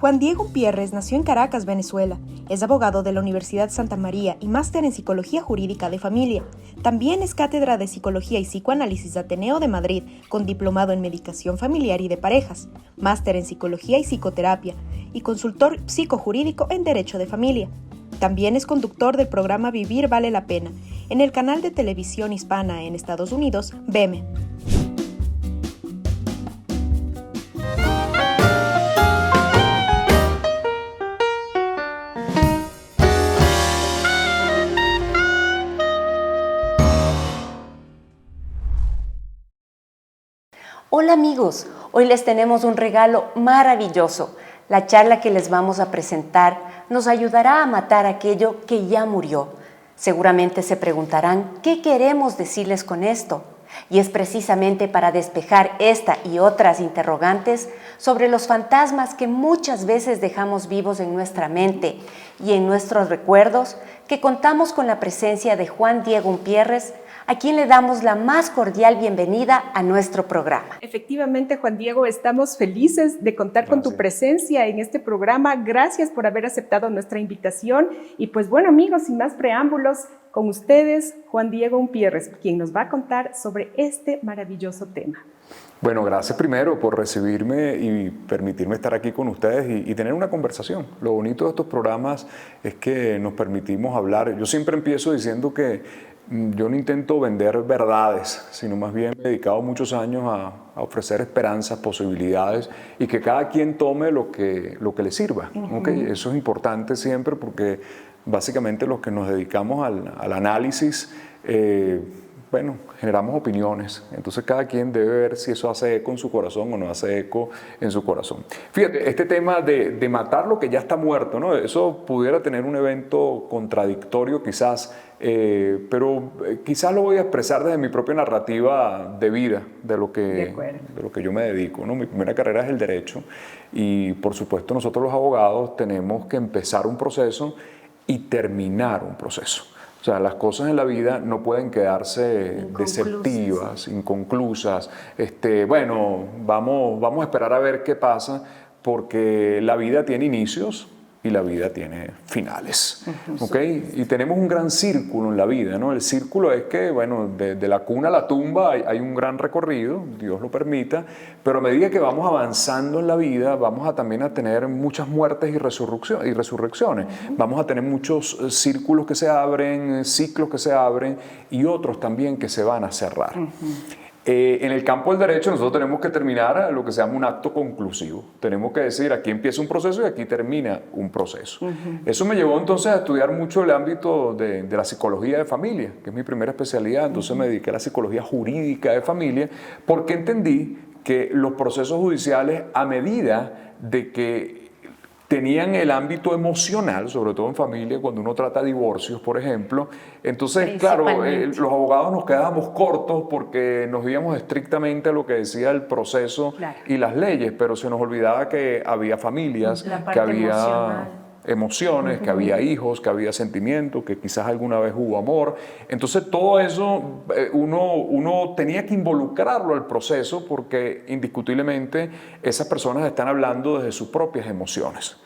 Juan Diego Umpierres nació en Caracas, Venezuela. Es abogado de la Universidad Santa María y máster en Psicología Jurídica de Familia. También es cátedra de Psicología y Psicoanálisis de Ateneo de Madrid, con diplomado en Medicación Familiar y de Parejas, máster en Psicología y Psicoterapia, y consultor psicojurídico en Derecho de Familia. También es conductor del programa Vivir Vale la Pena, en el canal de televisión hispana en Estados Unidos, VEME. Hola amigos, hoy les tenemos un regalo maravilloso. La charla que les vamos a presentar nos ayudará a matar aquello que ya murió. Seguramente se preguntarán, ¿qué queremos decirles con esto? Y es precisamente para despejar esta y otras interrogantes sobre los fantasmas que muchas veces dejamos vivos en nuestra mente y en nuestros recuerdos, que contamos con la presencia de Juan Diego Umpierres, a quien le damos la más cordial bienvenida a nuestro programa. Efectivamente, Juan Diego, estamos felices de contar con tu presencia en este programa. Gracias por haber aceptado nuestra invitación. Y pues bueno, amigos, sin más preámbulos, con ustedes, Juan Diego Umpierres, quien nos va a contar sobre este maravilloso tema. Bueno, gracias primero por recibirme y permitirme estar aquí con ustedes y tener una conversación. Lo bonito de estos programas es que nos permitimos hablar. Yo siempre empiezo diciendo que yo no intento vender verdades, sino más bien me he dedicado muchos años a ofrecer esperanzas, posibilidades y que cada quien tome lo que le sirva. ¿Okay? Eso es importante siempre porque básicamente los que nos dedicamos al análisis, bueno, generamos opiniones. Entonces cada quien debe ver si eso hace eco en su corazón o no hace eco en su corazón. Fíjate, este tema de matar lo que ya está muerto, ¿no? Eso pudiera tener un evento contradictorio quizás, pero quizás lo voy a expresar desde mi propia narrativa de vida, de lo que yo me dedico, ¿no? Mi primera carrera es el derecho y por supuesto nosotros los abogados tenemos que empezar un proceso y terminar un proceso. O sea, las cosas en la vida no pueden quedarse deceptivas, inconclusas. Bueno, vamos a esperar a ver qué pasa, porque la vida tiene inicios y la vida tiene finales. ¿Okay? Y tenemos un gran círculo en la vida, ¿no? El círculo es que, bueno, de la cuna a la tumba hay un gran recorrido, Dios lo permita, pero a medida que vamos avanzando en la vida, vamos a también a tener muchas muertes y resurrecciones. Vamos a tener muchos círculos que se abren, ciclos que se abren y otros también que se van a cerrar. En el campo del derecho nosotros tenemos que terminar lo que se llama un acto conclusivo. Tenemos que decir, aquí empieza un proceso y aquí termina un proceso. Eso me llevó entonces a estudiar mucho el ámbito de la psicología de familia, que es mi primera especialidad. Entonces me dediqué a la psicología jurídica de familia porque entendí que los procesos judiciales, a medida de que tenían el ámbito emocional, sobre todo en familia, cuando uno trata divorcios, por ejemplo. Entonces, claro, los abogados nos quedábamos cortos porque nos íbamos estrictamente a lo que decía el proceso y las leyes, pero se nos olvidaba que había familias, que había emociones, que había hijos, que había sentimientos, que quizás alguna vez hubo amor. Entonces todo eso uno tenía que involucrarlo al proceso porque indiscutiblemente esas personas están hablando desde sus propias emociones.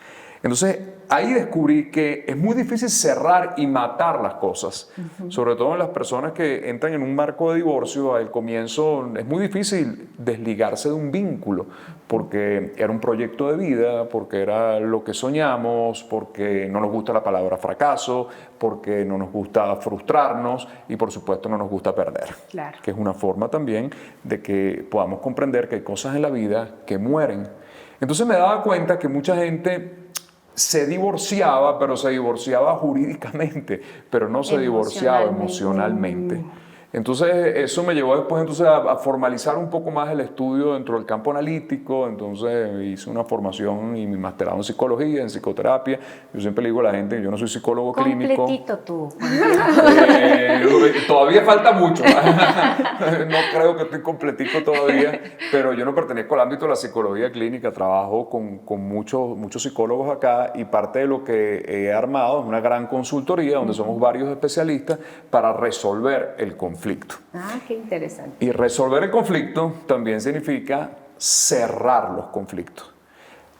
Entonces ahí descubrí que es muy difícil cerrar y matar las cosas, sobre todo en las personas que entran en un marco de divorcio. Al comienzo es muy difícil desligarse de un vínculo porque era un proyecto de vida, porque era lo que soñamos, porque no nos gusta la palabra fracaso, porque no nos gusta frustrarnos y por supuesto no nos gusta perder, que es una forma también de que podamos comprender que hay cosas en la vida que mueren. Entonces me daba cuenta que mucha gente se divorciaba, pero se divorciaba jurídicamente, pero no se divorciaba emocionalmente. Entonces eso me llevó después a formalizar un poco más el estudio dentro del campo analítico. Entonces hice una formación y mi masterado en psicología, en psicoterapia. Yo siempre le digo a la gente que yo no soy psicólogo clínico. Completito tú. Todavía falta mucho. No creo que estoy completito todavía, pero yo no pertenezco al ámbito de la psicología clínica. Trabajo con muchos psicólogos acá y parte de lo que he armado es una gran consultoría donde somos varios especialistas para resolver el conflicto. Ah, qué interesante. Y resolver el conflicto también significa cerrar los conflictos.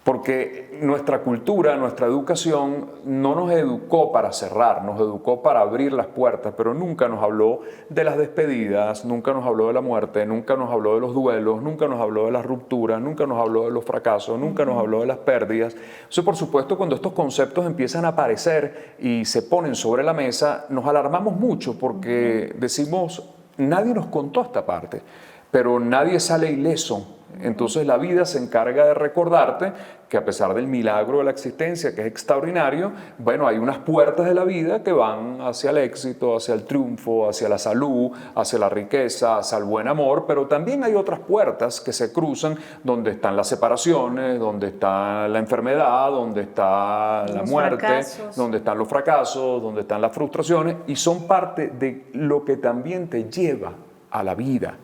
Porque nuestra cultura, nuestra educación no nos educó para cerrar, nos educó para abrir las puertas, pero nunca nos habló de las despedidas, nunca nos habló de la muerte, nunca nos habló de los duelos, nunca nos habló de las rupturas, nunca nos habló de los fracasos, nunca nos habló de las pérdidas. Eso, por supuesto, cuando estos conceptos empiezan a aparecer y se ponen sobre la mesa, nos alarmamos mucho porque decimos, nadie nos contó esta parte, pero nadie sale ileso. Entonces la vida se encarga de recordarte que a pesar del milagro de la existencia, que es extraordinario, bueno, hay unas puertas de la vida que van hacia el éxito, hacia el triunfo, hacia la salud, hacia la riqueza, hacia el buen amor, pero también hay otras puertas que se cruzan donde están las separaciones, donde está la enfermedad, donde está la muerte, donde están los fracasos, donde están las frustraciones, y son parte de lo que también te lleva a la vida.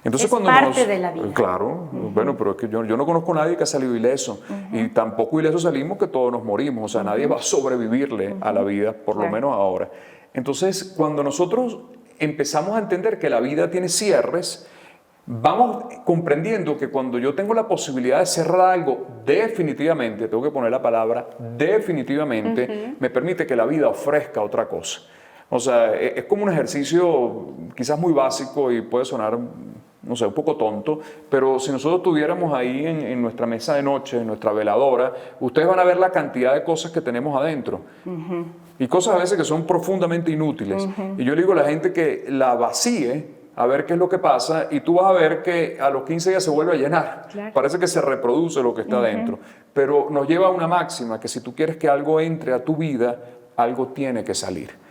Entonces, es parte de la vida. Claro, bueno, pero es que yo no conozco a nadie que ha salido ileso, y tampoco ileso salimos que todos nos morimos, o sea, nadie va a sobrevivirle a la vida, por lo menos ahora. Entonces, cuando nosotros empezamos a entender que la vida tiene cierres, vamos comprendiendo que cuando yo tengo la posibilidad de cerrar algo definitivamente, tengo que poner la palabra definitivamente, me permite que la vida ofrezca otra cosa. O sea, es como un ejercicio quizás muy básico y puede sonar, no sé, un poco tonto, pero si nosotros tuviéramos ahí en nuestra mesa de noche, en nuestra veladora, ustedes van a ver la cantidad de cosas que tenemos adentro. Y cosas a veces que son profundamente inútiles. Y yo le digo a la gente que la vacíe a ver qué es lo que pasa, y tú vas a ver que a los 15 días se vuelve a llenar. Claro. Parece que se reproduce lo que está adentro. Pero nos lleva a una máxima, que si tú quieres que algo entre a tu vida, algo tiene que salir.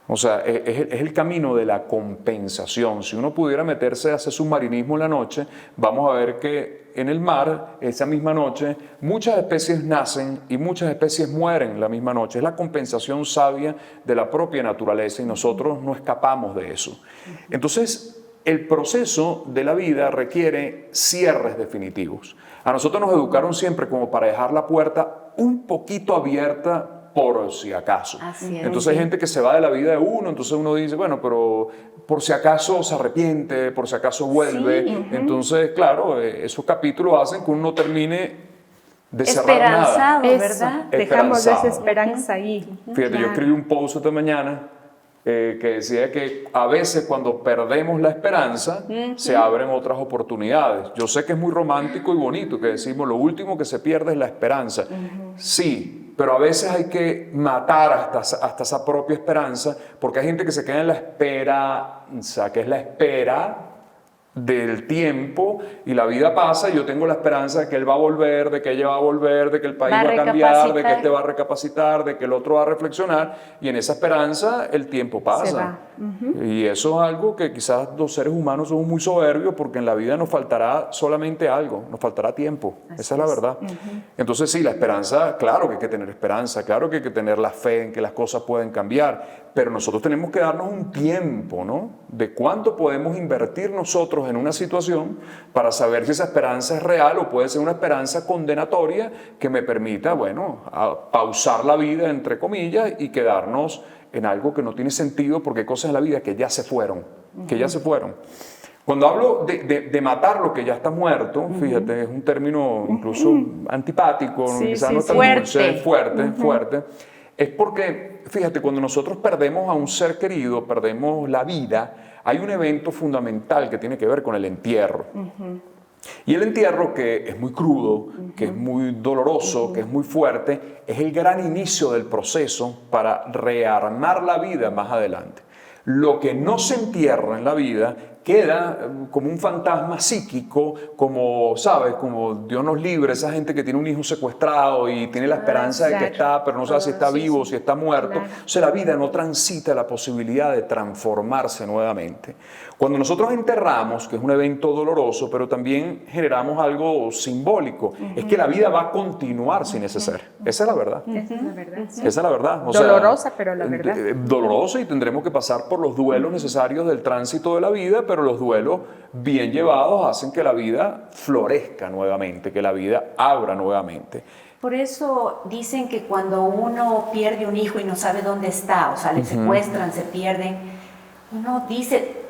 O sea, es el camino de la compensación. Si uno pudiera meterse a hacer submarinismo en la noche, vamos a ver que en el mar, esa misma noche, muchas especies nacen y muchas especies mueren la misma noche. Es la compensación sabia de la propia naturaleza y nosotros no escapamos de eso. Entonces, el proceso de la vida requiere cierres definitivos. A nosotros nos educaron siempre como para dejar la puerta un poquito abierta por si acaso. Entonces hay gente que se va de la vida de uno, entonces uno dice, bueno, pero por si acaso se arrepiente, por si acaso vuelve. Entonces, claro, esos capítulos hacen que uno no termine de cerrar nada. ¿Verdad? Dejamos esa esperanza ahí. Fíjate, yo escribí un post esta mañana que decía que a veces cuando perdemos la esperanza se abren otras oportunidades. Yo sé que es muy romántico y bonito que decimos lo último que se pierde es la esperanza. Sí, pero a veces hay que matar hasta esa propia esperanza, porque hay gente que se queda en la esperanza, que es la espera del tiempo, y la vida pasa y yo tengo la esperanza de que él va a volver, de que ella va a volver, de que el país va a cambiar, de que este va a recapacitar, de que el otro va a reflexionar, y en esa esperanza el tiempo pasa. Y eso es algo que quizás los seres humanos somos muy soberbios, porque en la vida nos faltará solamente algo, nos faltará tiempo. Esa es la verdad. Entonces sí, la esperanza, claro que hay que tener esperanza, claro que hay que tener la fe en que las cosas pueden cambiar, pero nosotros tenemos que darnos un tiempo, ¿no? De cuánto podemos invertir nosotros en una situación para saber si esa esperanza es real o puede ser una esperanza condenatoria que me permita, bueno, pausar la vida, entre comillas, y quedarnos en algo que no tiene sentido, porque hay cosas en la vida que ya se fueron, que ya se fueron. Cuando hablo de matar lo que ya está muerto, fíjate, es un término incluso antipático, quizás no tan dulce, fuerte. Es porque, fíjate, cuando nosotros perdemos a un ser querido, perdemos la vida, hay un evento fundamental que tiene que ver con el entierro. Y el entierro, que es muy crudo, que es muy doloroso, que es muy fuerte, es el gran inicio del proceso para rearmar la vida más adelante. Lo que no se entierra en la vida queda como un fantasma psíquico, como, ¿sabes? Como Dios nos libre, esa gente que tiene un hijo secuestrado y tiene la esperanza de que está, pero no sabe si está vivo o si está muerto. O sea, la vida no transita la posibilidad de transformarse nuevamente. Cuando nosotros enterramos, que es un evento doloroso, pero también generamos algo simbólico, es que la vida va a continuar sin ese ser. Esa es la verdad. Esa es la verdad. Sí. Esa es la verdad. O dolorosa, sea, pero la verdad. Dolorosa, y tendremos que pasar por los duelos necesarios del tránsito de la vida, pero los duelos bien llevados hacen que la vida florezca nuevamente, que la vida abra nuevamente. Por eso dicen que cuando uno pierde un hijo y no sabe dónde está, o sea, le secuestran, se pierden, uno dice,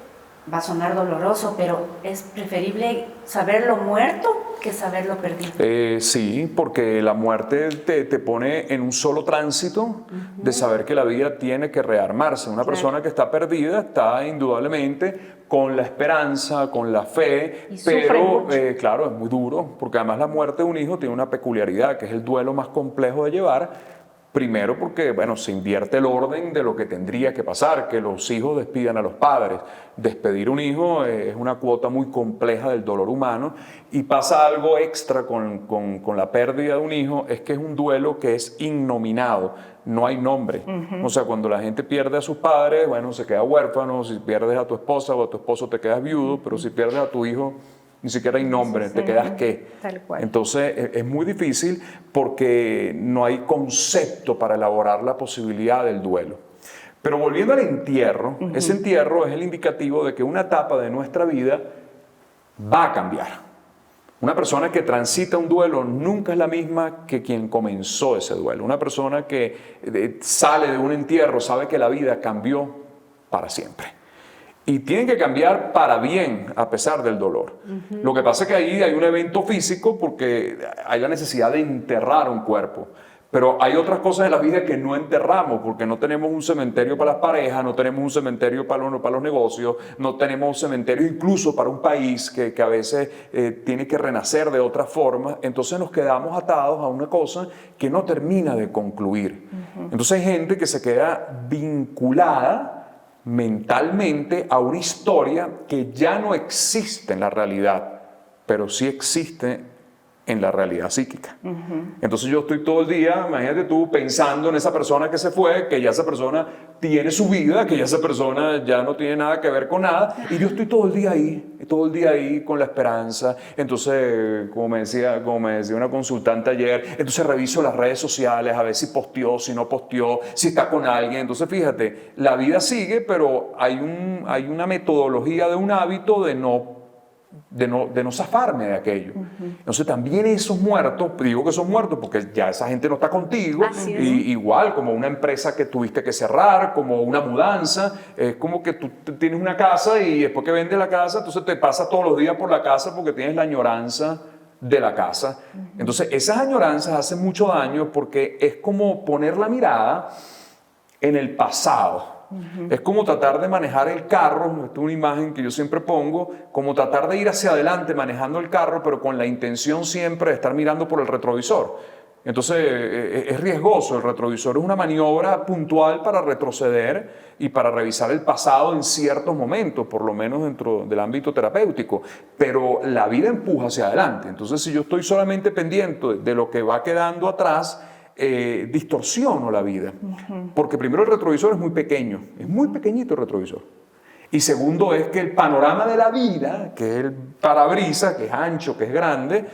Va a sonar doloroso, pero es preferible saberlo muerto que saberlo perdido. Sí, porque la muerte te pone en un solo tránsito de saber que la vida tiene que rearmarse. Una persona que está perdida está indudablemente con la esperanza, con la fe, pero claro, es muy duro, porque además la muerte de un hijo tiene una peculiaridad, que es el duelo más complejo de llevar. Primero porque, bueno, se invierte el orden de lo que tendría que pasar, que los hijos despidan a los padres. Despedir un hijo es una cuota muy compleja del dolor humano, y pasa algo extra con la pérdida de un hijo, es que es un duelo que es innominado, no hay nombre. O sea, cuando la gente pierde a sus padres, bueno, se queda huérfano. Si pierdes a tu esposa o a tu esposo te quedas viudo, pero si pierdes a tu hijo, ni siquiera hay nombre, te quedas qué. Tal cual. Entonces es muy difícil porque no hay concepto para elaborar la posibilidad del duelo. Pero volviendo al entierro, ese entierro es el indicativo de que una etapa de nuestra vida va a cambiar. Una persona que transita un duelo nunca es la misma que quien comenzó ese duelo. Una persona que sale de un entierro sabe que la vida cambió para siempre. Y tienen que cambiar para bien a pesar del dolor. Lo que pasa es que ahí hay un evento físico porque hay la necesidad de enterrar un cuerpo. Pero hay otras cosas en la vida que no enterramos, porque no tenemos un cementerio para las parejas, no tenemos un cementerio para los negocios, no tenemos un cementerio incluso para un país que a veces tiene que renacer de otra forma. Entonces nos quedamos atados a una cosa que no termina de concluir. Entonces hay gente que se queda vinculada mentalmente a una historia que ya no existe en la realidad, pero sí existe en la realidad psíquica. Entonces yo estoy todo el día, imagínate tú, pensando en esa persona que se fue, que ya esa persona tiene su vida, que ya esa persona ya no tiene nada que ver con nada, y yo estoy todo el día ahí con la esperanza. Entonces, como me decía una consultante ayer, entonces reviso las redes sociales a ver si posteó, si no posteó, si está con alguien. Entonces fíjate, la vida sigue, pero hay una metodología de un hábito de no zafarme de aquello. Entonces también esos muertos, digo que son muertos porque ya esa gente no está contigo, y igual como una empresa que tuviste que cerrar, como una mudanza, es como que tú tienes una casa y después que vendes la casa, entonces te pasas todos los días por la casa porque tienes la añoranza de la casa. Entonces esas añoranzas hacen mucho daño porque es como poner la mirada en el pasado. Es como tratar de manejar el carro, esta es una imagen que yo siempre pongo, como tratar de ir hacia adelante manejando el carro, pero con la intención siempre de estar mirando por el retrovisor. Entonces es riesgoso. El retrovisor es una maniobra puntual para retroceder y para revisar el pasado en ciertos momentos, por lo menos dentro del ámbito terapéutico, pero la vida empuja hacia adelante. Entonces si yo estoy solamente pendiente de lo que va quedando atrás, distorsiono la vida. Porque primero el retrovisor es muy pequeño, es muy pequeñito el retrovisor. Y segundo es que el panorama de la vida, que es el parabrisas, que es ancho, que es grande,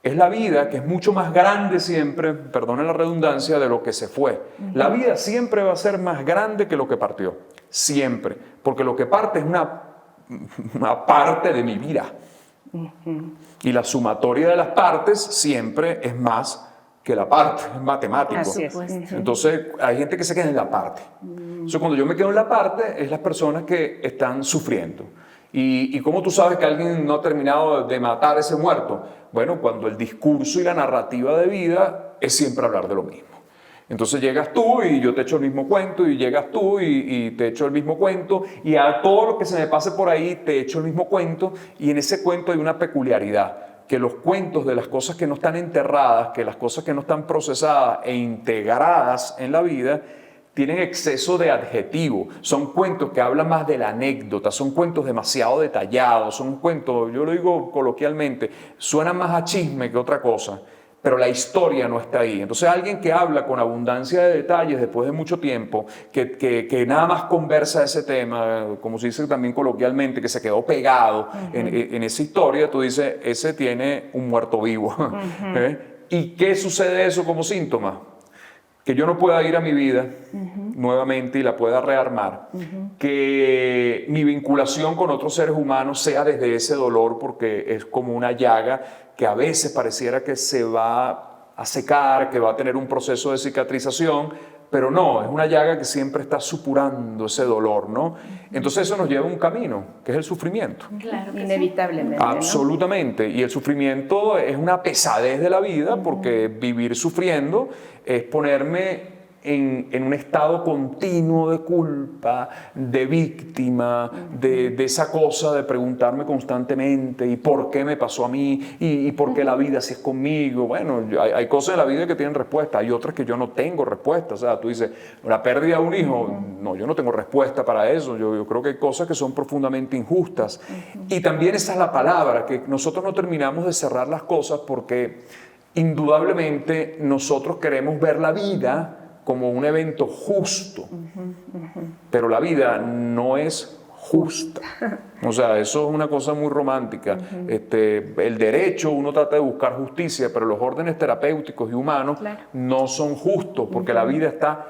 es la vida que es mucho más grande siempre, perdonen la redundancia, de lo que se fue. La vida siempre va a ser más grande que lo que partió, siempre, porque lo que parte es una parte de mi vida. Y la sumatoria de las partes siempre es más que la parte, es matemático. Así es. Entonces hay gente que se queda en la parte. Entonces cuando yo me quedo en la parte, es las personas que están sufriendo. ¿Y cómo tú sabes que alguien no ha terminado de matar a ese muerto? Bueno, cuando el discurso y la narrativa de vida es siempre hablar de lo mismo. Entonces llegas tú y yo te echo el mismo cuento, y llegas tú y te echo el mismo cuento, y a todo lo que se me pase por ahí te echo el mismo cuento, y en ese cuento hay una peculiaridad, que los cuentos de las cosas que no están enterradas, que las cosas que no están procesadas e integradas en la vida, tienen exceso de adjetivo. Son cuentos que hablan más de la anécdota, son cuentos demasiado detallados, son cuentos, yo lo digo coloquialmente, suenan más a chisme que otra cosa, pero la historia no está ahí. Entonces alguien que habla con abundancia de detalles después de mucho tiempo, que nada más conversa ese tema, como se dice también coloquialmente, que se quedó pegado en esa historia, tú dices, ese tiene un muerto vivo. ¿Y qué sucede eso como síntoma? Que yo no pueda ir a mi vida nuevamente y la pueda rearmar, que mi vinculación con otros seres humanos sea desde ese dolor, porque es como una llaga que a veces pareciera que se va a secar, que va a tener un proceso de cicatrización, pero no, es una llaga que siempre está supurando ese dolor, ¿no? Entonces eso nos lleva a un camino, que es el sufrimiento. Claro que Inevitablemente, Absolutamente, y el sufrimiento es una pesadez de la vida porque vivir sufriendo es ponerme en un estado continuo de culpa, de víctima, de esa cosa de preguntarme constantemente ¿y por qué me pasó a mí? ¿Y por qué la vida así es conmigo? Bueno, hay cosas en la vida que tienen respuesta, hay otras que yo no tengo respuesta. O sea, tú dices, la pérdida de un hijo, no, yo no tengo respuesta para eso. Yo creo que hay cosas que son profundamente injustas. Y también esa es la palabra, que nosotros no terminamos de cerrar las cosas porque indudablemente nosotros queremos ver la vida como un evento justo, pero la vida no es justa. O sea, eso es una cosa muy romántica. El derecho, uno trata de buscar justicia, pero los órdenes terapéuticos y humanos no son justos, porque la vida está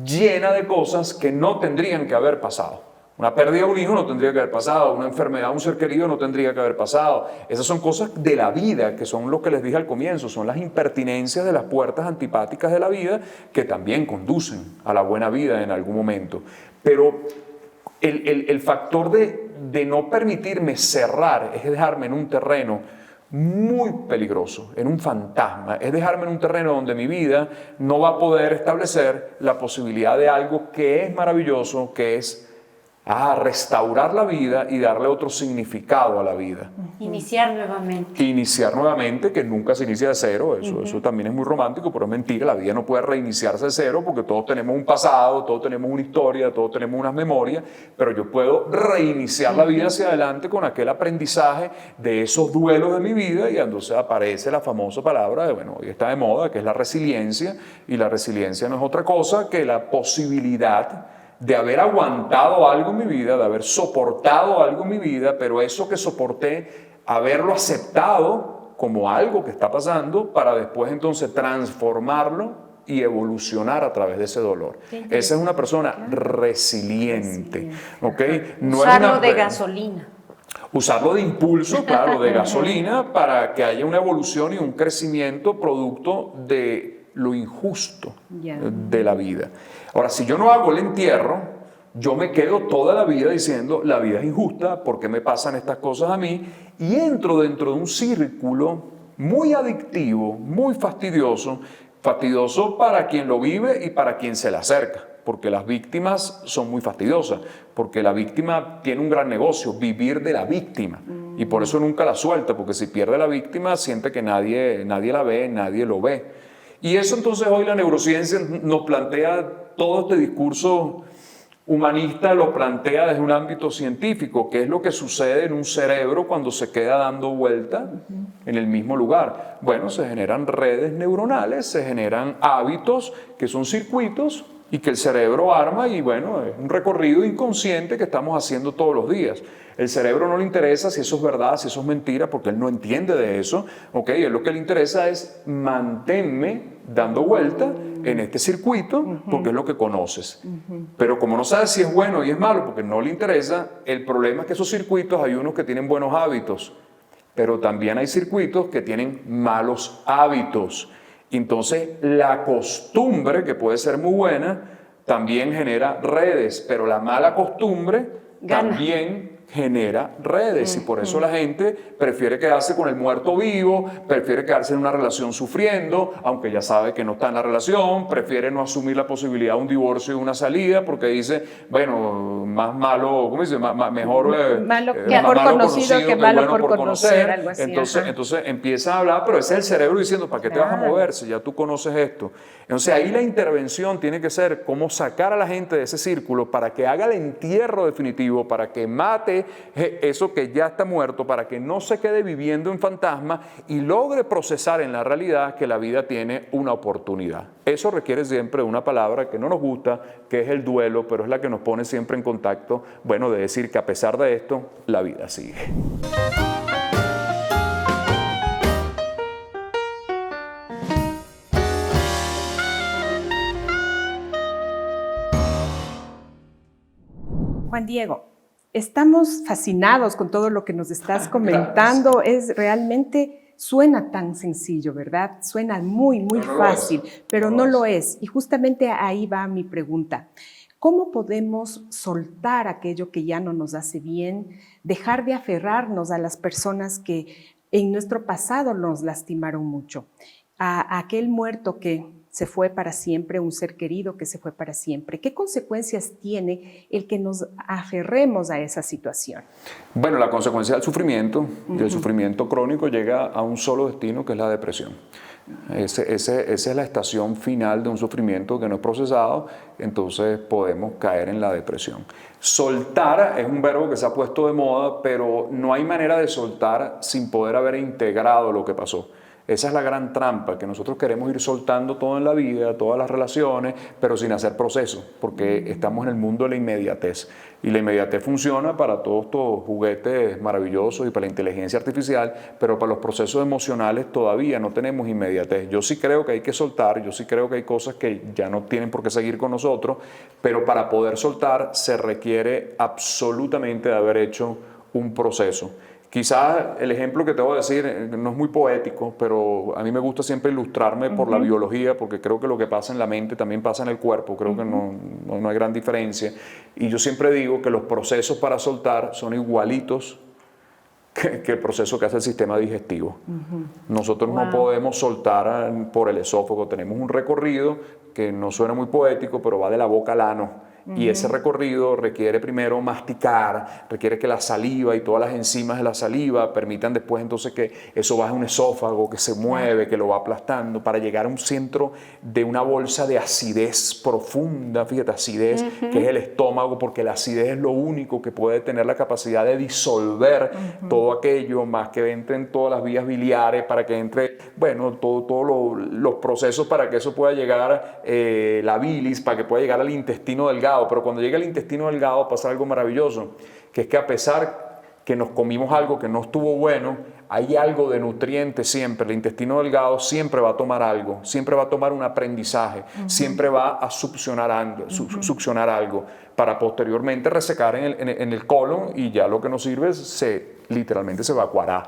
llena de cosas que no tendrían que haber pasado. Una pérdida de un hijo no tendría que haber pasado, una enfermedad de un ser querido no tendría que haber pasado. Esas son cosas de la vida, que son lo que les dije al comienzo, son las impertinencias de las puertas antipáticas de la vida que también conducen a la buena vida en algún momento. Pero el factor de no permitirme cerrar es dejarme en un terreno muy peligroso, en un fantasma, es dejarme en un terreno donde mi vida no va a poder establecer la posibilidad de algo que es maravilloso, que es restaurar la vida y darle otro significado a la vida. Iniciar nuevamente. Iniciar nuevamente, que nunca se inicia de cero, eso también es muy romántico, pero es mentira, la vida no puede reiniciarse de cero porque todos tenemos un pasado, todos tenemos una historia, todos tenemos unas memorias, pero yo puedo reiniciar la vida hacia adelante con aquel aprendizaje de esos duelos de mi vida y entonces aparece la famosa palabra de, bueno, hoy está de moda, que es la resiliencia, y la resiliencia no es otra cosa que la posibilidad de haber aguantado algo en mi vida, de haber soportado algo en mi vida, pero eso que soporté, haberlo aceptado como algo que está pasando para después entonces transformarlo y evolucionar a través de ese dolor. Esa es una persona resiliente. ¿Okay? No Usarlo de gasolina. Usarlo de impulso, claro, de gasolina, para que haya una evolución y un crecimiento producto de lo injusto de la vida. Ahora, si yo no hago el entierro, yo me quedo toda la vida diciendo, la vida es injusta, ¿por qué me pasan estas cosas a mí? Y entro dentro de un círculo muy adictivo, muy fastidioso para quien lo vive y para quien se le acerca, porque las víctimas son muy fastidiosas, porque la víctima tiene un gran negocio, vivir de la víctima, y por eso nunca la suelta, porque si pierde la víctima siente que nadie la ve, nadie lo ve. Y eso entonces hoy la neurociencia nos plantea, todo este discurso humanista lo plantea desde un ámbito científico, qué es lo que sucede en un cerebro cuando se queda dando vuelta en el mismo lugar. Bueno, se generan redes neuronales, se generan hábitos que son circuitos y que el cerebro arma y bueno, es un recorrido inconsciente que estamos haciendo todos los días. El cerebro no le interesa si eso es verdad, si eso es mentira, porque él no entiende de eso. ¿Okay? Él lo que le interesa es manténme dando vuelta en este circuito porque es lo que conoces. Pero como no sabes si es bueno y es malo porque no le interesa, el problema es que esos circuitos hay unos que tienen buenos hábitos, pero también hay circuitos que tienen malos hábitos. Entonces la costumbre, que puede ser muy buena, también genera redes, pero la mala costumbre también genera redes y por eso la gente prefiere quedarse con el muerto vivo, prefiere quedarse en una relación sufriendo, aunque ya sabe que no está en la relación, prefiere no asumir la posibilidad de un divorcio y una salida porque dice, bueno, más malo, ¿cómo dice? Mejor conocido que malo por conocer. Algo así, entonces empieza a hablar, pero ese es el cerebro diciendo, ¿para qué te vas a mover si ya tú conoces esto? Entonces ahí la intervención tiene que ser cómo sacar a la gente de ese círculo para que haga el entierro definitivo, para que mate eso que ya está muerto, para que no se quede viviendo en fantasma y logre procesar en la realidad que la vida tiene una oportunidad. Eso requiere siempre una palabra que no nos gusta, que es el duelo, pero es la que nos pone siempre en contacto, bueno, de decir que a pesar de esto, la vida sigue. Juan Diego, estamos fascinados con todo lo que nos estás comentando. Es realmente suena tan sencillo, ¿verdad? Suena muy, muy fácil, pero no lo es. Y justamente ahí va mi pregunta. ¿Cómo podemos soltar aquello que ya no nos hace bien, dejar de aferrarnos a las personas que en nuestro pasado nos lastimaron mucho? A aquel muerto que se fue para siempre, un ser querido que se fue para siempre. ¿Qué consecuencias tiene el que nos aferremos a esa situación? Bueno, la consecuencia del sufrimiento, y el sufrimiento crónico llega a un solo destino, que es la depresión. Esa es la estación final de un sufrimiento que no es procesado, entonces podemos caer en la depresión. Soltar es un verbo que se ha puesto de moda, pero no hay manera de soltar sin poder haber integrado lo que pasó. Esa es la gran trampa, que nosotros queremos ir soltando todo en la vida, todas las relaciones, pero sin hacer proceso, porque estamos en el mundo de la inmediatez. Y la inmediatez funciona para todos estos juguetes maravillosos y para la inteligencia artificial, pero para los procesos emocionales todavía no tenemos inmediatez. Yo sí creo que hay que soltar, yo sí creo que hay cosas que ya no tienen por qué seguir con nosotros, pero para poder soltar se requiere absolutamente de haber hecho un proceso. Quizás el ejemplo que te voy a decir no es muy poético, pero a mí me gusta siempre ilustrarme por la biología, porque creo que lo que pasa en la mente también pasa en el cuerpo, creo que no hay gran diferencia. Y yo siempre digo que los procesos para soltar son igualitos que el proceso que hace el sistema digestivo. Nosotros no podemos soltar por el esófago, tenemos un recorrido que no suena muy poético, pero va de la boca al ano. Y ese recorrido requiere primero masticar, requiere que la saliva y todas las enzimas de la saliva permitan después entonces que eso baje a un esófago, que se mueve, que lo va aplastando, para llegar a un centro de una bolsa de acidez profunda, fíjate, acidez, que es el estómago, porque la acidez es lo único que puede tener la capacidad de disolver todo aquello, más que entre en todas las vías biliares, para que entre, bueno, todos los procesos para que eso pueda llegar, la bilis, para que pueda llegar al intestino delgado. Pero cuando llega al intestino delgado pasa algo maravilloso, que es que a pesar que nos comimos algo que no estuvo bueno, hay algo de nutriente siempre. El intestino delgado siempre va a tomar algo, siempre va a tomar un aprendizaje, siempre va a succionar algo para posteriormente resecar en el colon, y ya lo que nos sirve literalmente se evacuará.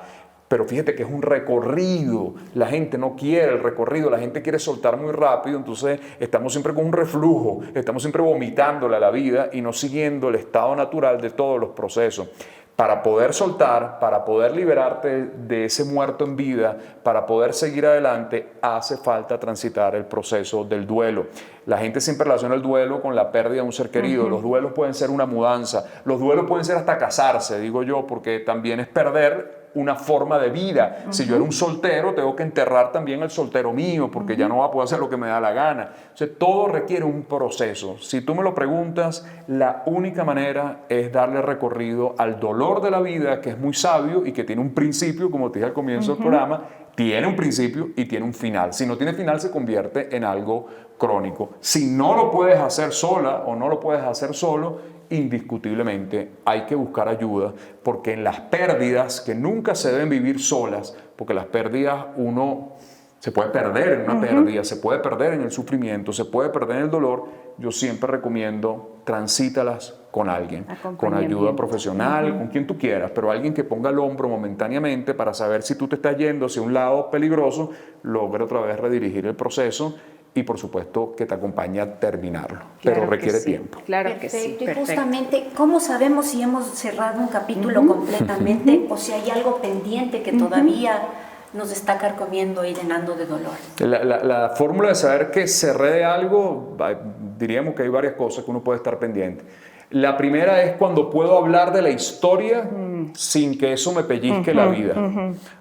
Pero fíjate que es un recorrido, la gente no quiere el recorrido, la gente quiere soltar muy rápido, entonces estamos siempre con un reflujo, estamos siempre vomitándole a la vida y no siguiendo el estado natural de todos los procesos. Para poder soltar, para poder liberarte de ese muerto en vida, para poder seguir adelante, hace falta transitar el proceso del duelo. La gente siempre relaciona el duelo con la pérdida de un ser querido. Los duelos pueden ser una mudanza, los duelos pueden ser hasta casarse, digo yo, porque también es perder una forma de vida. Si yo era un soltero, tengo que enterrar también el soltero mío, porque ya no va a poder hacer lo que me da la gana. O sea, todo requiere un proceso. Si tú me lo preguntas, la única manera es darle recorrido al dolor de la vida, que es muy sabio y que tiene un principio, como te dije al comienzo del programa, tiene un principio y tiene un final. Si no tiene final, se convierte en algo crónico. Si no lo puedes hacer sola o no lo puedes hacer solo, indiscutiblemente hay que buscar ayuda, porque en las pérdidas, que nunca se deben vivir solas, porque las pérdidas uno se puede perder en una pérdida, se puede perder en el sufrimiento, se puede perder en el dolor, yo siempre recomiendo transítalas con alguien, con ayuda profesional, con quien tú quieras, pero alguien que ponga el hombro momentáneamente para saber si tú te estás yendo hacia un lado peligroso, logre otra vez redirigir el proceso y por supuesto que te acompañe a terminarlo, pero requiere tiempo. Claro que sí. Y justamente, ¿cómo sabemos si hemos cerrado un capítulo completamente o si hay algo pendiente que todavía nos está carcomiendo y llenando de dolor? La fórmula de saber que cerré algo, diríamos que hay varias cosas que uno puede estar pendiente. La primera es cuando puedo hablar de la historia sin que eso me pellizque la vida.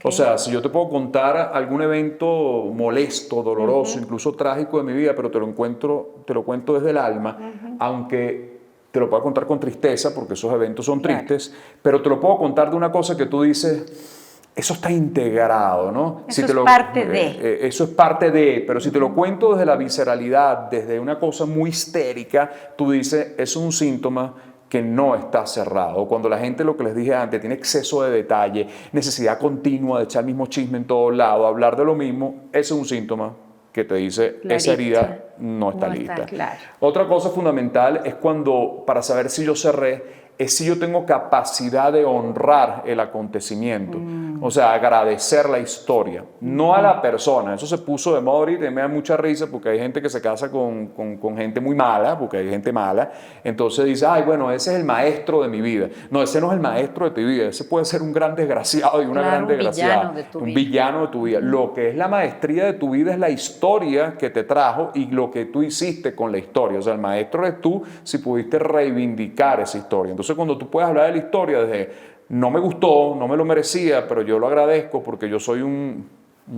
O sea, si yo te puedo contar algún evento molesto, doloroso, incluso trágico de mi vida, pero te lo cuento desde el alma, aunque te lo puedo contar con tristeza, porque esos eventos son tristes, pero te lo puedo contar de una cosa que tú dices, eso está integrado, ¿no? Eso es parte de. Eso es parte de, pero si te lo cuento desde la visceralidad, desde una cosa muy histérica, tú dices, eso es un síntoma que no está cerrado. Cuando la gente, lo que les dije antes, tiene exceso de detalle, necesidad continua de echar el mismo chisme en todos lados, hablar de lo mismo, ese es un síntoma que te dice, esa herida no está lista. Claro. Otra cosa fundamental es cuando, para saber si yo cerré, es si yo tengo capacidad de honrar el acontecimiento. O sea, agradecer la historia, no a la persona. Eso se puso de moda ahorita y me da mucha risa porque hay gente que se casa con gente muy mala, porque hay gente mala. Entonces dice, ay, bueno, ese es el maestro de mi vida. No, ese no es el maestro de tu vida. Ese puede ser un gran desgraciado y una gran desgraciada. Un villano de tu vida. Lo que es la maestría de tu vida es la historia que te trajo y lo que tú hiciste con la historia. O sea, el maestro eres tú si pudiste reivindicar esa historia. Entonces, cuando tú puedes hablar de la historia desde no me gustó, no me lo merecía, pero yo lo agradezco porque yo soy un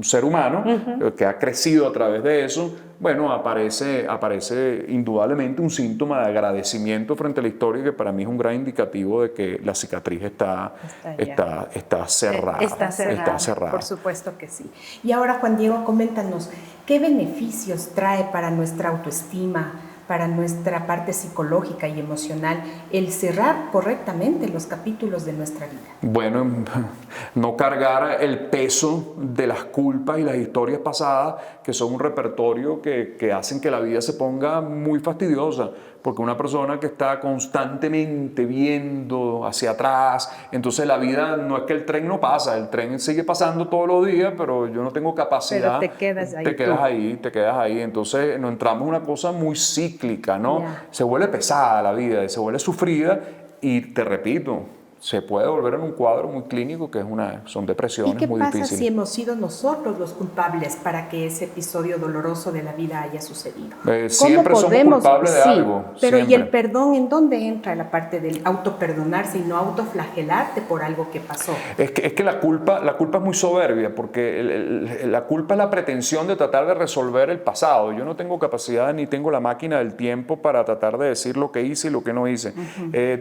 ser humano que ha crecido a través de eso, bueno, aparece indudablemente un síntoma de agradecimiento frente a la historia que para mí es un gran indicativo de que la cicatriz está cerrada. Está cerrada. Por supuesto que sí. Y ahora, Juan Diego, coméntanos, ¿qué beneficios trae para nuestra autoestima, para nuestra parte psicológica y emocional, el cerrar correctamente los capítulos de nuestra vida? Bueno, no cargar el peso de las culpas y las historias pasadas, que son un repertorio que hacen que la vida se ponga muy fastidiosa, porque una persona que está constantemente viendo hacia atrás, entonces la vida no es que el tren no pasa, el tren sigue pasando todos los días, pero yo no tengo capacidad. Pero te quedas ahí. Te quedas ahí. Entonces nos entramos en una cosa muy cíclica, ¿no? Yeah. Se vuelve pesada la vida, se vuelve sufrida y te repito, se puede volver en un cuadro muy clínico que son depresiones muy difíciles. ¿Y qué pasa si hemos sido nosotros los culpables para que ese episodio doloroso de la vida haya sucedido? Siempre somos culpables de algo. Pero siempre. ¿Y el perdón en dónde entra la parte del autoperdonarse y no autoflagelarte por algo que pasó? Es que la culpa es muy soberbia, porque la culpa es la pretensión de tratar de resolver el pasado. Yo no tengo capacidad ni tengo la máquina del tiempo para tratar de decir lo que hice y lo que no hice.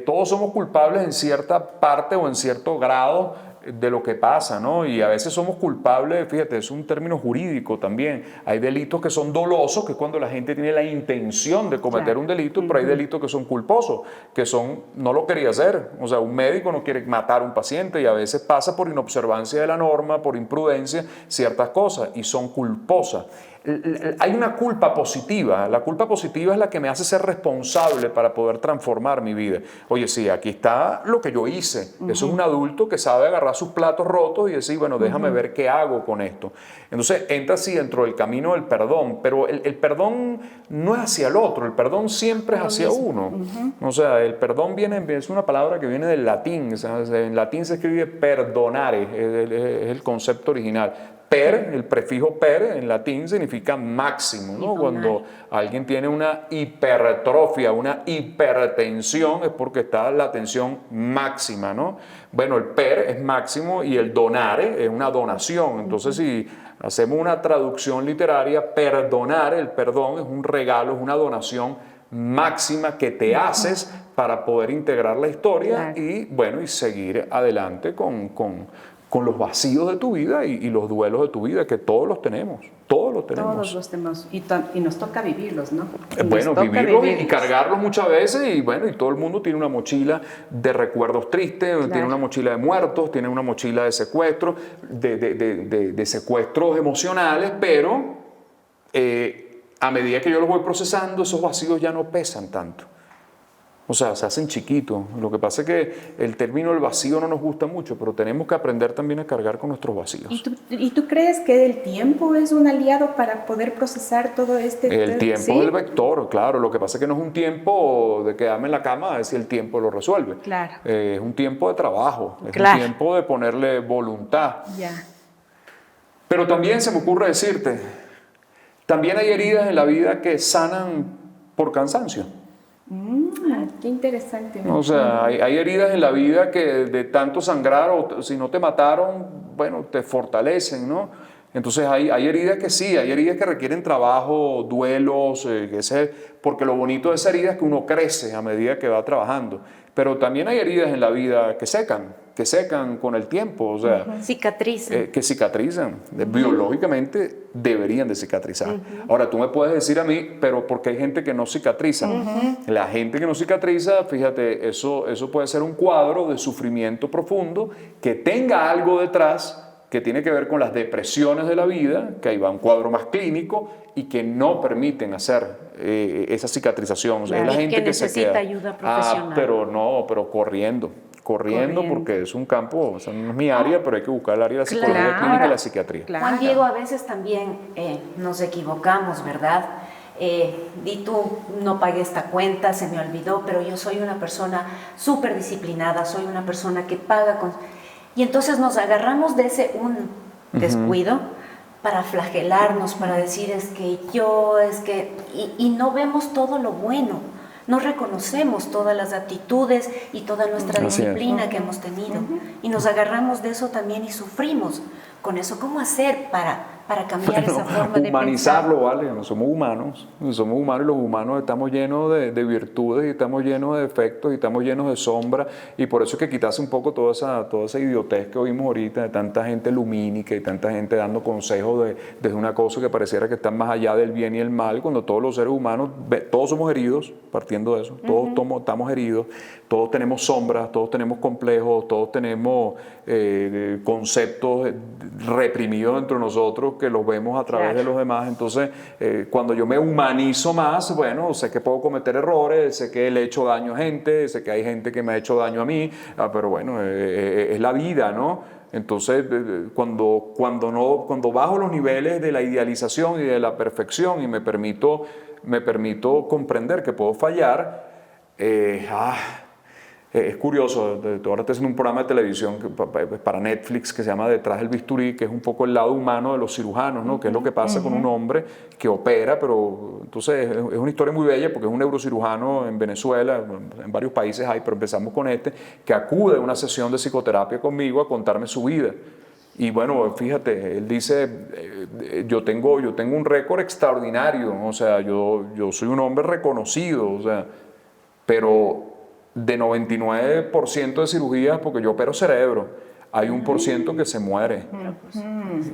Todos somos culpables en cierta parte o en cierto grado de lo que pasa, ¿no? Y a veces somos culpables, fíjate, es un término jurídico también. Hay delitos que son dolosos, que es cuando la gente tiene la intención de cometer un delito, pero hay delitos que son culposos, que son, no lo quería hacer. O sea, un médico no quiere matar a un paciente y a veces pasa por inobservancia de la norma, por imprudencia, ciertas cosas, y son culposas. Hay una culpa positiva. La culpa positiva es la que me hace ser responsable para poder transformar mi vida. Oye, sí, aquí está lo que yo hice. Eso es un adulto que sabe agarrar sus platos rotos y decir, bueno, déjame ver qué hago con esto. Entonces entra así dentro del camino del perdón, pero el perdón no es hacia el otro, el perdón siempre es hacia uno. O sea, el perdón es una palabra que viene del latín. O sea, en latín se escribe perdonare, es el concepto original. Per, el prefijo per en latín significa máximo, ¿no? Cuando alguien tiene una hipertrofia, una hipertensión, es porque está la tensión máxima, ¿no? Bueno, el per es máximo y el donare es una donación. Entonces, si hacemos una traducción literaria, perdonar, el perdón es un regalo, es una donación máxima que te haces para poder integrar la historia y, bueno, y seguir adelante con los vacíos de tu vida y los duelos de tu vida, que todos los tenemos. Todos los tenemos. Y nos toca vivirlos, ¿no? Bueno, vivirlos y cargarlos muchas veces y bueno, y todo el mundo tiene una mochila de recuerdos tristes, tiene una mochila de muertos, tiene una mochila de secuestros, de secuestros emocionales, pero a medida que yo los voy procesando, esos vacíos ya no pesan tanto. O sea, se hacen chiquitos. Lo que pasa es que el término del vacío no nos gusta mucho, pero tenemos que aprender también a cargar con nuestros vacíos. ¿Y tú crees que el tiempo es un aliado para poder procesar todo este? El tiempo es el vector, claro. Lo que pasa es que no es un tiempo de quedarme en la cama a ver si el tiempo lo resuelve. Claro. Es un tiempo de trabajo, es un tiempo de ponerle voluntad. Ya. Pero también se me ocurre decirte, también hay heridas en la vida que sanan por cansancio. Qué interesante. O sea, hay heridas en la vida que de tanto sangrar o si no te mataron, bueno, te fortalecen, ¿no? Entonces hay heridas que sí, hay heridas que requieren trabajo, duelos, porque lo bonito de esa herida es que uno crece a medida que va trabajando. Pero también hay heridas en la vida que secan con el tiempo, o sea, cicatrizan. Que cicatrizan. Biológicamente deberían de cicatrizar. Ahora, tú me puedes decir a mí, pero porque hay gente que no cicatriza. La gente que no cicatriza, fíjate, eso puede ser un cuadro de sufrimiento profundo que tenga algo detrás que tiene que ver con las depresiones de la vida, que ahí va un cuadro más clínico y que no permiten hacer esa cicatrización. Es la gente que necesita se queda. ayuda profesional. Pero corriendo. corriendo porque es un campo, o sea, no es mi área, pero hay que buscar el área de la psicología clínica y la psiquiatría. Claro. Juan Diego, a veces también nos equivocamos, ¿verdad? Di tú, no pagué esta cuenta, se me olvidó, pero yo soy una persona súper disciplinada, soy una persona que paga con... Y entonces nos agarramos de ese un descuido para flagelarnos, para decir y no vemos todo lo bueno, no reconocemos todas las actitudes y toda nuestra disciplina que hemos tenido. Y nos agarramos de eso también y sufrimos con eso. ¿Cómo hacer para cambiar esa forma de humanizarlo, pensar? ¿vale? No somos humanos y los humanos estamos llenos de virtudes y estamos llenos de defectos y estamos llenos de sombra, y por eso es que quitarse un poco toda esa idiotez que oímos ahorita de tanta gente lumínica y tanta gente dando consejos desde una cosa que pareciera que está más allá del bien y el mal, cuando todos los seres humanos, todos somos heridos, partiendo de eso, todos estamos heridos, todos tenemos sombras, todos tenemos complejos, todos tenemos conceptos reprimidos dentro de nosotros que los vemos a través de los demás. Entonces, cuando yo me humanizo más, bueno, sé que puedo cometer errores, sé que le he hecho daño a gente, sé que hay gente que me ha hecho daño a mí, pero bueno, es la vida, ¿no? Entonces, cuando bajo los niveles de la idealización y de la perfección y me permito comprender que puedo fallar, es curioso. Ahora estoy haciendo un programa de televisión para Netflix que se llama Detrás del Bisturí, que es un poco el lado humano de los cirujanos, ¿no? Que es lo que pasa con un hombre que opera, pero entonces es una historia muy bella porque es un neurocirujano en Venezuela, en varios países hay, pero empezamos con que acude a una sesión de psicoterapia conmigo a contarme su vida. Y bueno, fíjate, él dice, yo tengo un récord extraordinario, o sea, yo soy un hombre reconocido, o sea, pero de 99% de cirugías, porque yo opero cerebro, hay 1% que se muere.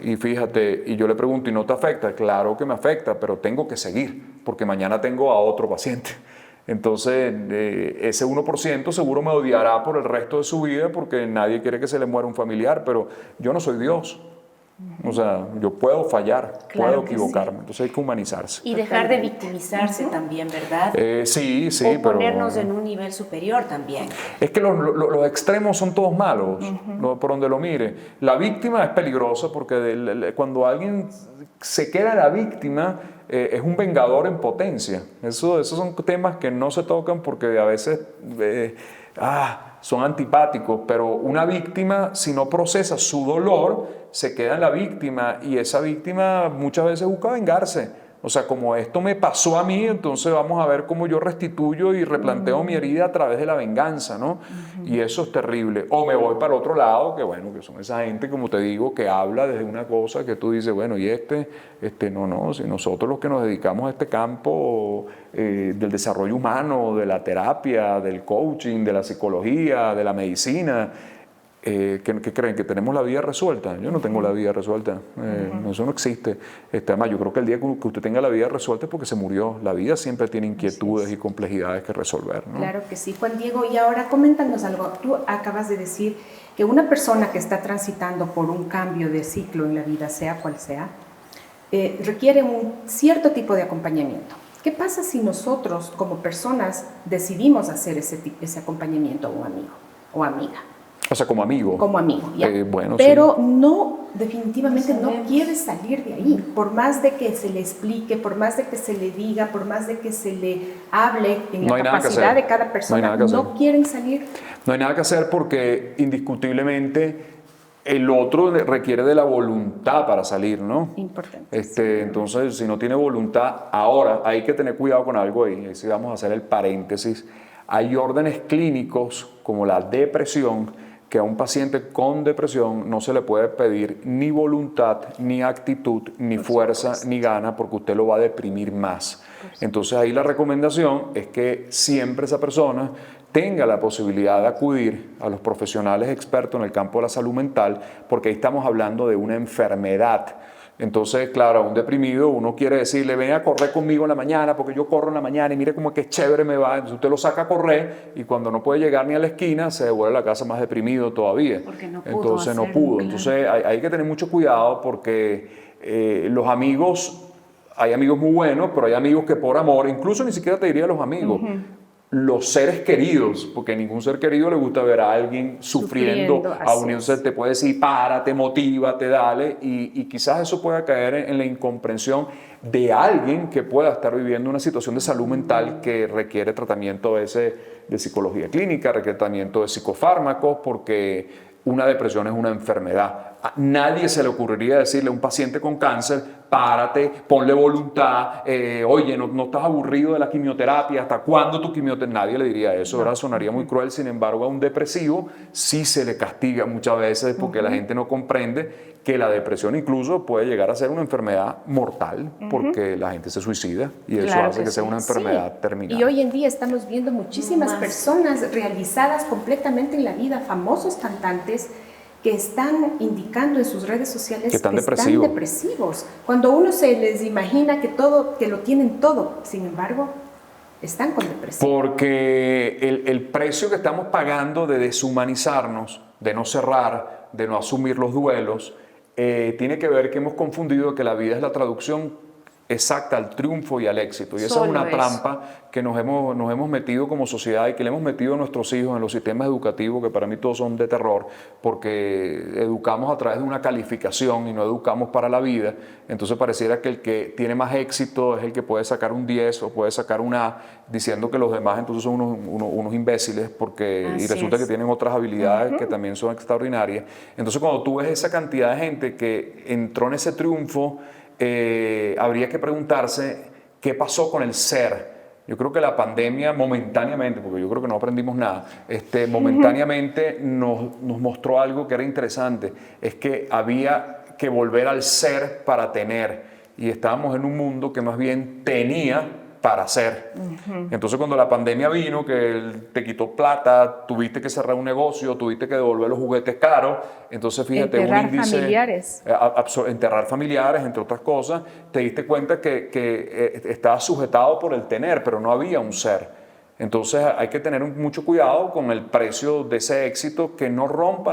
Y fíjate, y yo le pregunto, ¿y no te afecta? Claro que me afecta, pero tengo que seguir, porque mañana tengo a otro paciente. Entonces, ese 1% seguro me odiará por el resto de su vida, porque nadie quiere que se le muera un familiar, pero yo no soy Dios. O sea, yo puedo fallar, puedo equivocarme, entonces hay que humanizarse. Y dejar de victimizarse también, ¿verdad? Sí, o ponernos en un nivel superior también. Es que los extremos son todos malos, por donde lo mire. La víctima es peligrosa porque cuando alguien se queda la víctima, es un vengador en potencia. Esos son temas que no se tocan porque a veces son antipáticos, pero una víctima, si no procesa su dolor, se queda en la víctima, y esa víctima muchas veces busca vengarse. O sea, como esto me pasó a mí, entonces vamos a ver cómo yo restituyo y replanteo mi herida a través de la venganza, ¿no? Y eso es terrible. O me voy para otro lado, que bueno, que son esa gente, como te digo, que habla desde una cosa que tú dices, bueno, y no, si nosotros los que nos dedicamos a este campo del desarrollo humano, de la terapia, del coaching, de la psicología, de la medicina, ¿qué creen? ¿Que tenemos la vida resuelta? Yo no tengo la vida resuelta, eso no existe. Además, yo creo que el día que usted tenga la vida resuelta es porque se murió. La vida siempre tiene inquietudes y complejidades que resolver, ¿no? Claro que sí, Juan Diego. Y ahora coméntanos algo. Tú acabas de decir que una persona que está transitando por un cambio de ciclo en la vida, sea cual sea, requiere un cierto tipo de acompañamiento. ¿Qué pasa si nosotros, como personas, decidimos hacer ese acompañamiento a un amigo o amiga? O sea, como amigo. Como amigo, ya. Bueno, pero sí. No, definitivamente no quiere salir de ahí. Por más de que se le explique, por más de que se le diga, por más de que se le hable en la capacidad de cada persona, no quieren salir. No hay nada que hacer porque indiscutiblemente el otro requiere de la voluntad para salir, ¿no? Importante. Entonces, si no tiene voluntad, ahora hay que tener cuidado con algo ahí. Ahí sí vamos a hacer el paréntesis. Hay órdenes clínicos como la depresión, que a un paciente con depresión no se le puede pedir ni voluntad, ni actitud, ni fuerza, ni gana, porque usted lo va a deprimir más. Entonces ahí la recomendación es que siempre esa persona tenga la posibilidad de acudir a los profesionales expertos en el campo de la salud mental, porque ahí estamos hablando de una enfermedad. Entonces, claro, a un deprimido uno quiere decirle, ven a correr conmigo en la mañana, porque yo corro en la mañana y mire cómo que chévere me va. Entonces usted lo saca a correr y cuando no puede llegar ni a la esquina, se devuelve a la casa más deprimido todavía. Porque no pudo. Entonces no pudo. Claro. Entonces hay que tener mucho cuidado porque los amigos, hay amigos muy buenos, pero hay amigos que por amor, incluso ni siquiera te diría los amigos, los seres queridos, porque a ningún ser querido le gusta ver a alguien sufriendo a un niño. Te puede decir, párate, motívate, dale, y quizás eso pueda caer en la incomprensión de alguien que pueda estar viviendo una situación de salud mental que requiere tratamiento a veces de psicología clínica, requiere tratamiento de psicofármacos, porque una depresión es una enfermedad. A nadie se le ocurriría decirle a un paciente con cáncer, párate, ponle voluntad, oye, no estás aburrido de la quimioterapia, ¿hasta cuándo tu quimioterapia? Nadie le diría eso, ¿verdad? Sonaría muy cruel. Sin embargo, a un depresivo sí se le castiga muchas veces porque la gente no comprende que la depresión incluso puede llegar a ser una enfermedad mortal porque la gente se suicida y eso hace que sea una enfermedad terminal. Y hoy en día estamos viendo muchísimas personas realizadas completamente en la vida, famosos cantantes que están indicando en sus redes sociales que están depresivos. Cuando uno se les imagina que lo tienen todo, sin embargo, están con depresión. Porque el precio que estamos pagando de deshumanizarnos, de no cerrar, de no asumir los duelos, tiene que ver que hemos confundido que la vida es la traducción exacta al triunfo y al éxito. Y esa es una trampa que nos hemos metido como sociedad y que le hemos metido a nuestros hijos en los sistemas educativos, que para mí todos son de terror, porque educamos a través de una calificación y no educamos para la vida. Entonces pareciera que el que tiene más éxito es el que puede sacar un 10 o puede sacar un A, diciendo que los demás entonces son unos imbéciles y resulta que tienen otras habilidades que también son extraordinarias. Entonces cuando tú ves esa cantidad de gente que entró en ese triunfo, habría que preguntarse qué pasó con el ser. Yo creo que la pandemia momentáneamente, porque yo creo que no aprendimos nada, momentáneamente nos mostró algo que era interesante, es que había que volver al ser para tener, y estábamos en un mundo que más bien tenía para ser. Entonces cuando la pandemia vino, que te quitó plata, tuviste que cerrar un negocio, tuviste que devolver los juguetes caros, entonces fíjate, enterrar un índice, familiares. Enterrar familiares, entre otras cosas, te diste cuenta que estabas sujetado por el tener, pero no había un ser. Entonces hay que tener mucho cuidado con el precio de ese éxito, que no rompa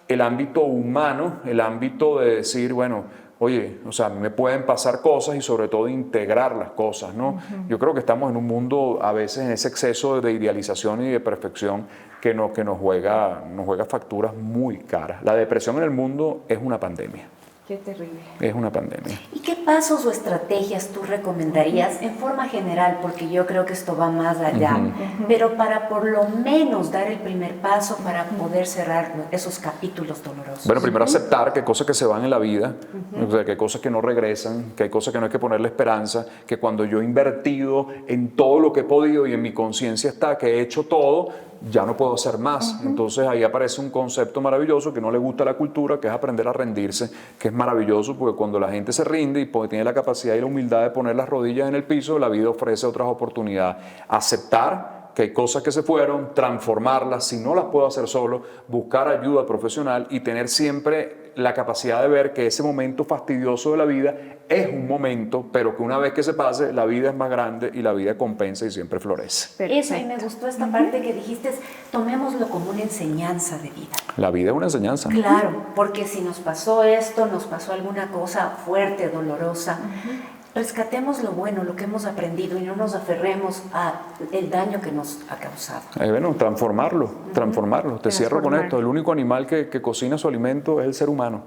el ámbito humano, el ámbito de decir, bueno, oye, o sea, me pueden pasar cosas y sobre todo integrar las cosas, ¿no? Yo creo que estamos en un mundo a veces en ese exceso de idealización y de perfección que nos juega facturas muy caras. La depresión en el mundo es una pandemia. Qué terrible. Es una pandemia. ¿Y qué pasos o estrategias tú recomendarías en forma general? Porque yo creo que esto va más allá, pero para por lo menos dar el primer paso para poder cerrar esos capítulos dolorosos. Bueno, primero aceptar que hay cosas que se van en la vida, o sea, que hay cosas que no regresan, que hay cosas que no hay que ponerle esperanza, que cuando yo he invertido en todo lo que he podido y en mi conciencia está que he hecho todo, ya no puedo hacer más. Entonces ahí aparece un concepto maravilloso que no le gusta a la cultura, que es aprender a rendirse, que es maravilloso porque cuando la gente se rinde y tiene la capacidad y la humildad de poner las rodillas en el piso, la vida ofrece otras oportunidades. Aceptar que hay cosas que se fueron, transformarlas, si no las puedo hacer solo, buscar ayuda profesional y tener siempre la capacidad de ver que ese momento fastidioso de la vida es un momento, pero que una vez que se pase, la vida es más grande y la vida compensa y siempre florece. Perfecto. Eso, y me gustó esta parte que dijiste, tomémoslo como una enseñanza de vida. La vida es una enseñanza. Claro, porque si nos pasó esto, nos pasó alguna cosa fuerte, dolorosa, rescatemos lo bueno, lo que hemos aprendido y no nos aferremos al daño que nos ha causado. Bueno, transformarlo. Te cierro con esto. El único animal que cocina su alimento es el ser humano.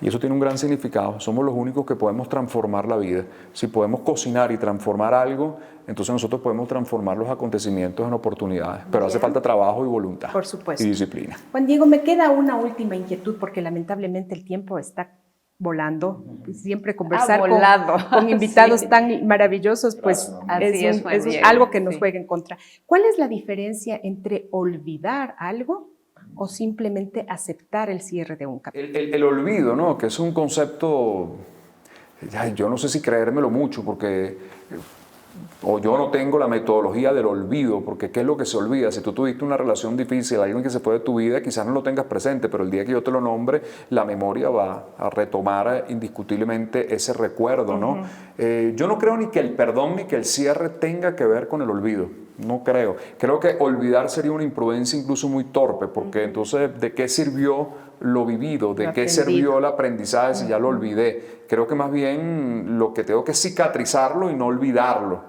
Y eso tiene un gran significado. Somos los únicos que podemos transformar la vida. Si podemos cocinar y transformar algo, entonces nosotros podemos transformar los acontecimientos en oportunidades. Pero hace falta trabajo y voluntad. Por supuesto. Y disciplina. Juan Diego, me queda una última inquietud porque lamentablemente el tiempo está volando. Siempre conversar con invitados tan maravillosos, pues es algo que nos juega en contra. ¿Cuál es la diferencia entre olvidar algo o simplemente aceptar el cierre de un capítulo? El olvido, ¿no? Que es un concepto, yo no sé si creérmelo mucho, porque o yo no tengo la metodología del olvido, porque ¿qué es lo que se olvida? Si tú tuviste una relación difícil, alguien que se fue de tu vida, quizás no lo tengas presente, pero el día que yo te lo nombre, la memoria va a retomar indiscutiblemente ese recuerdo, ¿no? Yo no creo ni que el perdón ni que el cierre tenga que ver con el olvido. No creo. Creo que olvidar sería una imprudencia incluso muy torpe, porque entonces, ¿de qué sirvió lo vivido? ¿De qué sirvió el aprendizaje si ya lo olvidé? Creo que más bien lo que tengo que es cicatrizarlo y no olvidarlo,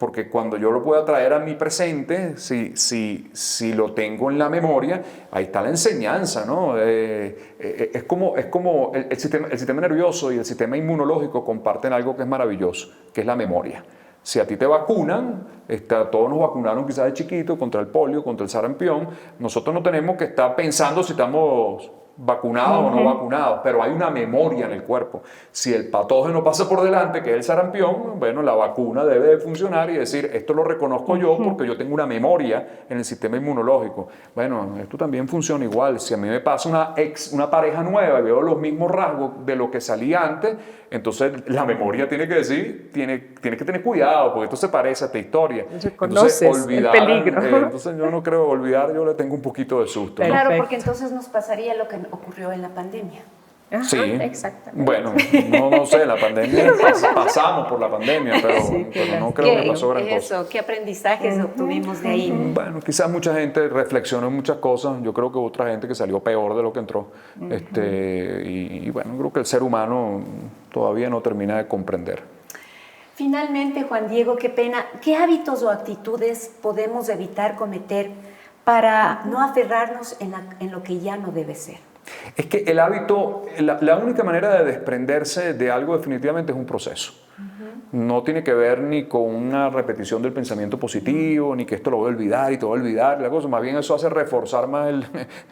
porque cuando yo lo pueda traer a mi presente, si lo tengo en la memoria, ahí está la enseñanza, ¿no? Es como el sistema nervioso y el sistema inmunológico comparten algo que es maravilloso, que es la memoria. Si a ti te vacunan, todos nos vacunaron quizás de chiquito contra el polio, contra el sarampión, nosotros no tenemos que estar pensando si estamos vacunados o no vacunados, pero hay una memoria en el cuerpo. Si el patógeno pasa por delante, que es el sarampión, bueno, la vacuna debe de funcionar y decir, esto lo reconozco yo porque yo tengo una memoria en el sistema inmunológico. Bueno, esto también funciona igual. Si a mí me pasa una pareja nueva y veo los mismos rasgos de lo que salía antes, entonces la memoria tiene que decir, tiene que tener cuidado, porque esto se parece a esta historia. Reconoces el peligro. Entonces yo no creo olvidar, yo le tengo un poquito de susto, ¿no? Claro, porque entonces nos pasaría lo que ocurrió en la pandemia. Ajá, Sí, exactamente. bueno, no sé, la pandemia, pasamos por la pandemia, pero, Sí, pero no creo que pasó gran cosa. ¿Qué aprendizajes obtuvimos de ahí? Bueno, quizás mucha gente reflexionó en muchas cosas, yo creo que hubo otra gente que salió peor de lo que entró, y bueno, creo que el ser humano todavía no termina de comprender. Finalmente, Juan Diego, qué pena, ¿qué hábitos o actitudes podemos evitar cometer para no aferrarnos en lo que ya no debe ser? Es que el hábito, la única manera de desprenderse de algo definitivamente es un proceso. No tiene que ver ni con una repetición del pensamiento positivo, ni que esto lo voy a olvidar y te voy a olvidar, la cosa. Más bien eso hace reforzar más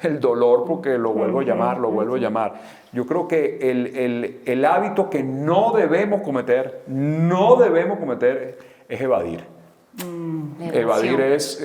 el dolor porque lo vuelvo a llamar. Yo creo que el hábito que no debemos cometer es evadir. Evadir es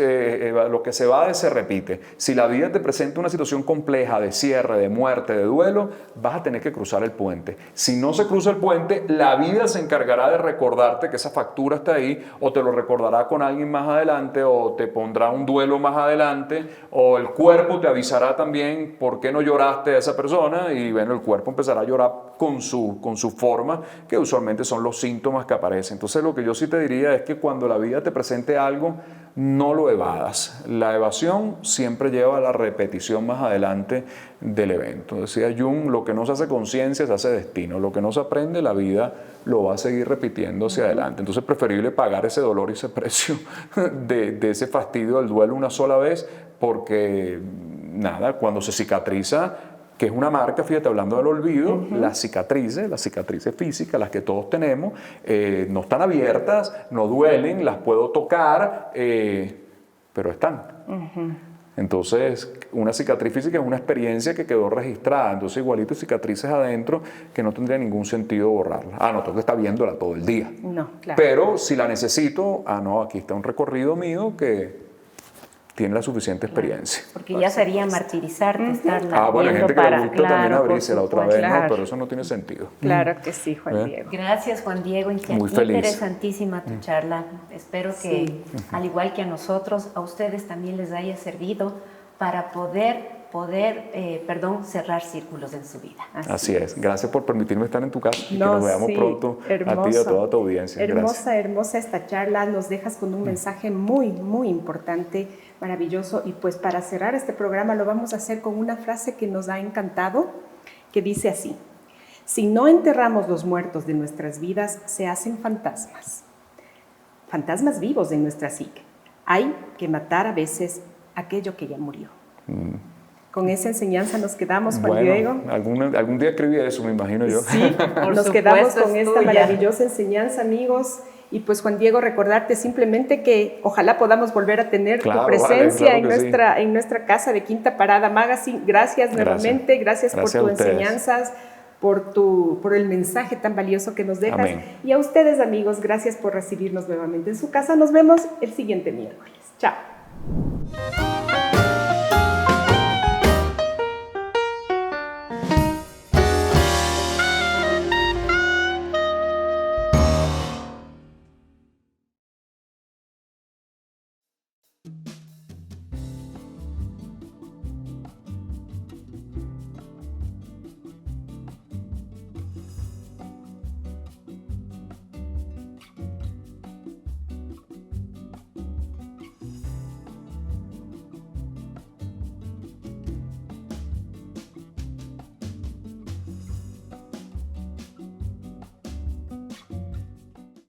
lo que se va se repite. Si la vida te presenta una situación compleja de cierre, de muerte, de duelo, vas a tener que cruzar el puente. Si no se cruza el puente, la vida se encargará de recordarte que esa factura está ahí, o te lo recordará con alguien más adelante, o te pondrá un duelo más adelante, o el cuerpo te avisará también por qué no lloraste a esa persona, y bueno, el cuerpo empezará a llorar con su forma, que usualmente son los síntomas que aparecen. Entonces lo que yo sí te diría es que cuando la vida te presente algo, no lo evadas. La evasión siempre lleva a la repetición más adelante del evento. Decía Jung, lo que no se hace conciencia se hace destino. Lo que no se aprende, la vida lo va a seguir repitiendo hacia adelante. Entonces es preferible pagar ese dolor y ese precio de ese fastidio del duelo una sola vez, porque nada, cuando se cicatriza, que es una marca, fíjate, hablando del olvido, las cicatrices físicas, las que todos tenemos, no están abiertas, no duelen, las puedo tocar, pero están. Entonces, una cicatriz física es una experiencia que quedó registrada, entonces igualito cicatrices adentro que no tendría ningún sentido borrarla. No, tengo que estar viéndola todo el día. No, claro. Pero si la necesito, no, aquí está un recorrido mío que tiene la suficiente experiencia. Porque ya sería martirizarte, estarla Bueno, hay gente que le gusta también abrirse la otra vez, claro. ¿no? Pero eso no tiene sentido. Claro que sí, Juan Diego. Gracias, Juan Diego. Muy feliz. Interesantísima tu charla. Espero que, al igual que a nosotros, a ustedes también les haya servido para poder cerrar círculos en su vida. Así es. Gracias por permitirme estar en tu casa y que No, nos veamos sí, pronto hermoso. a ti y a toda tu audiencia. Gracias. Hermosa esta charla. Nos dejas con un mensaje muy, muy importante, maravilloso. Y pues para cerrar este programa lo vamos a hacer con una frase que nos ha encantado, que dice así: si no enterramos los muertos de nuestras vidas, se hacen fantasmas. Fantasmas vivos en nuestra psique. Hay que matar a veces aquello que ya murió. Con esa enseñanza nos quedamos, Juan Diego. Algún día escribí eso, me imagino yo. Sí, nos quedamos con esta maravillosa enseñanza, amigos. Y pues, Juan Diego, recordarte simplemente que ojalá podamos volver a tener tu presencia en nuestra casa de Quinta Parada Magazine. Gracias nuevamente, gracias por tus enseñanzas, por el mensaje tan valioso que nos dejas. Amén. Y a ustedes, amigos, gracias por recibirnos nuevamente en su casa. Nos vemos el siguiente miércoles. Chao.